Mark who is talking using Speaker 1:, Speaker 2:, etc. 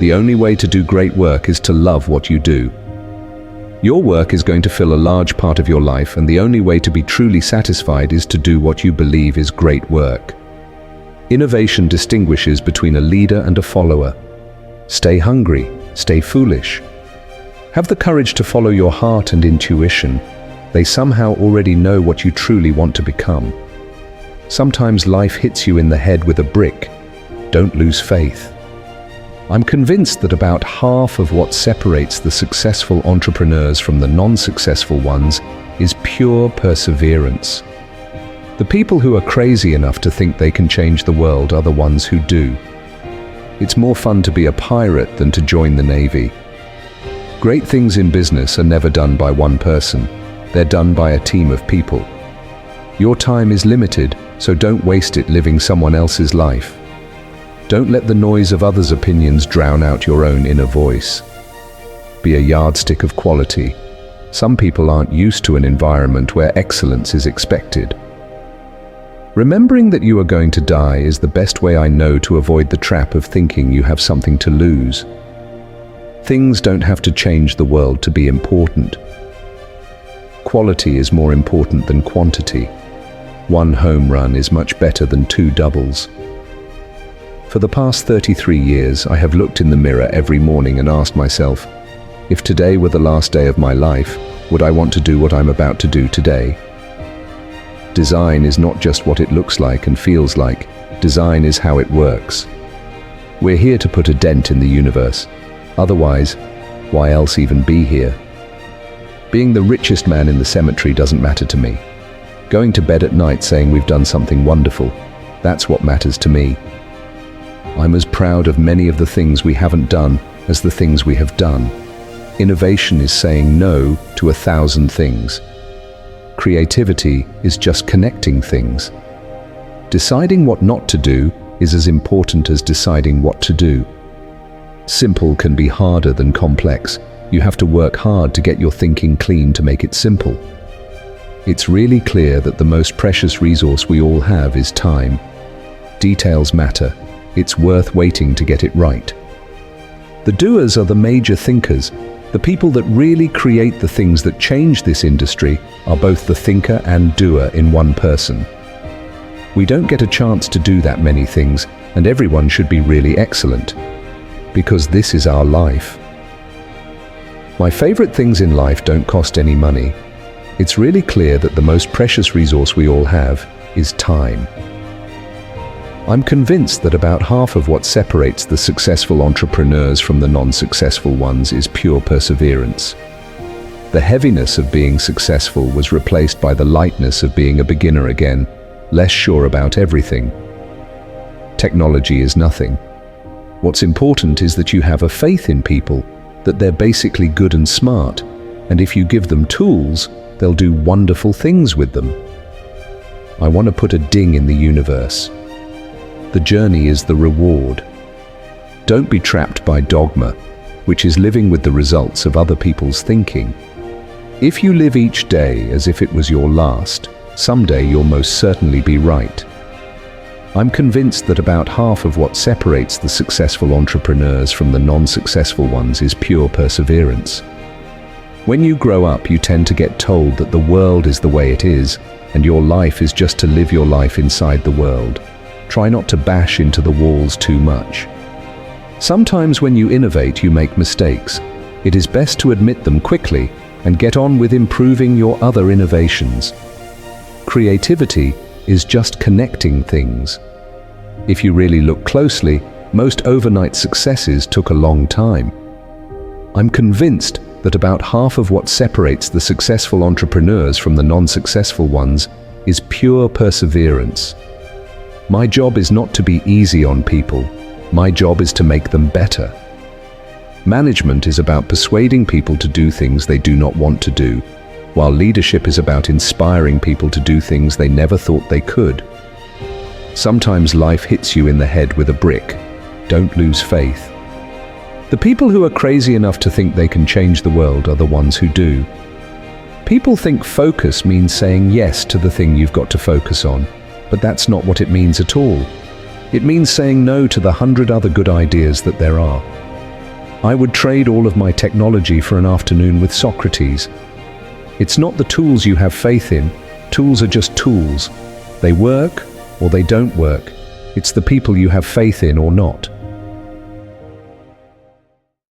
Speaker 1: The only way to do great work is to love what you do. Your work is going to fill a large part of your life, and the only way to be truly satisfied is to do what you believe is great work. Innovation distinguishes between a leader and a follower. Stay hungry, stay foolish. Have the courage to follow your heart and intuition. They somehow already know what you truly want to become. Sometimes life hits you in the head with a brick. Don't lose faith. I'm convinced that about half of what separates the successful entrepreneurs from the non-successful ones is pure perseverance. The people who are crazy enough to think they can change the world are the ones who do. It's more fun to be a pirate than to join the Navy. Great things in business are never done by one person. They're done by a team of people. Your time is limited, so don't waste it living someone else's life. Don't let the noise of others' opinions drown out your own inner voice. Be a yardstick of quality. Some people aren't used to an environment where excellence is expected. Remembering that you are going to die is the best way I know to avoid the trap of thinking you have something to lose. Things don't have to change the world to be important. Quality is more important than quantity. One home run is much better than 2 doubles. For the past 33 years, I have looked in the mirror every morning and asked myself, if today were the last day of my life, would I want to do what I'm about to do today? Design is not just what it looks like and feels like. Design is how it works. We're here to put a dent in the universe. Otherwise, why else even be here? Being the richest man in the cemetery doesn't matter to me. Going to bed at night saying we've done something wonderful, that's what matters to me. I'm as proud of many of the things we haven't done as the things we have done. Innovation is saying no to 1,000 things. Creativity is just connecting things. Deciding what not to do is as important as deciding what to do. Simple can be harder than complex. You have to work hard to get your thinking clean to make it simple. It's really clear that the most precious resource we all have is time. Details matter. It's worth waiting to get it right. The doers are the major thinkers. The people that really create the things that change this industry are both the thinker and doer in one person. We don't get a chance to do that many things, and everyone should be really excellent, because this is our life. My favorite things in life don't cost any money. It's really clear that the most precious resource we all have is time. I'm convinced that about half of what separates the successful entrepreneurs from the non-successful ones is pure perseverance. The heaviness of being successful was replaced by the lightness of being a beginner again, less sure about everything. Technology is nothing. What's important is that you have a faith in people, that they're basically good and smart, and if you give them tools, they'll do wonderful things with them. I want to put a ding in the universe. The journey is the reward. Don't be trapped by dogma, which is living with the results of other people's thinking. If you live each day as if it was your last, someday you'll most certainly be right. I'm convinced that about half of what separates the successful entrepreneurs from the non-successful ones is pure perseverance. When you grow up, you tend to get told that the world is the way it is, and your life is just to live your life inside the world. Try not to bash into the walls too much. Sometimes when you innovate, you make mistakes. It is best to admit them quickly and get on with improving your other innovations. Creativity is just connecting things. If you really look closely, most overnight successes took a long time. I'm convinced that about half of what separates the successful entrepreneurs from the non-successful ones is pure perseverance. My job is not to be easy on people. My job is to make them better. Management is about persuading people to do things they do not want to do, while leadership is about inspiring people to do things they never thought they could. Sometimes life hits you in the head with a brick. Don't lose faith. The people who are crazy enough to think they can change the world are the ones who do. People think focus means saying yes to the thing you've got to focus on, but that's not what it means at all. It means saying no to the 100 other good ideas that there are. I would trade all of my technology for an afternoon with Socrates. It's not the tools you have faith in. Tools are just tools. They work or they don't work. It's the people you have faith in or not.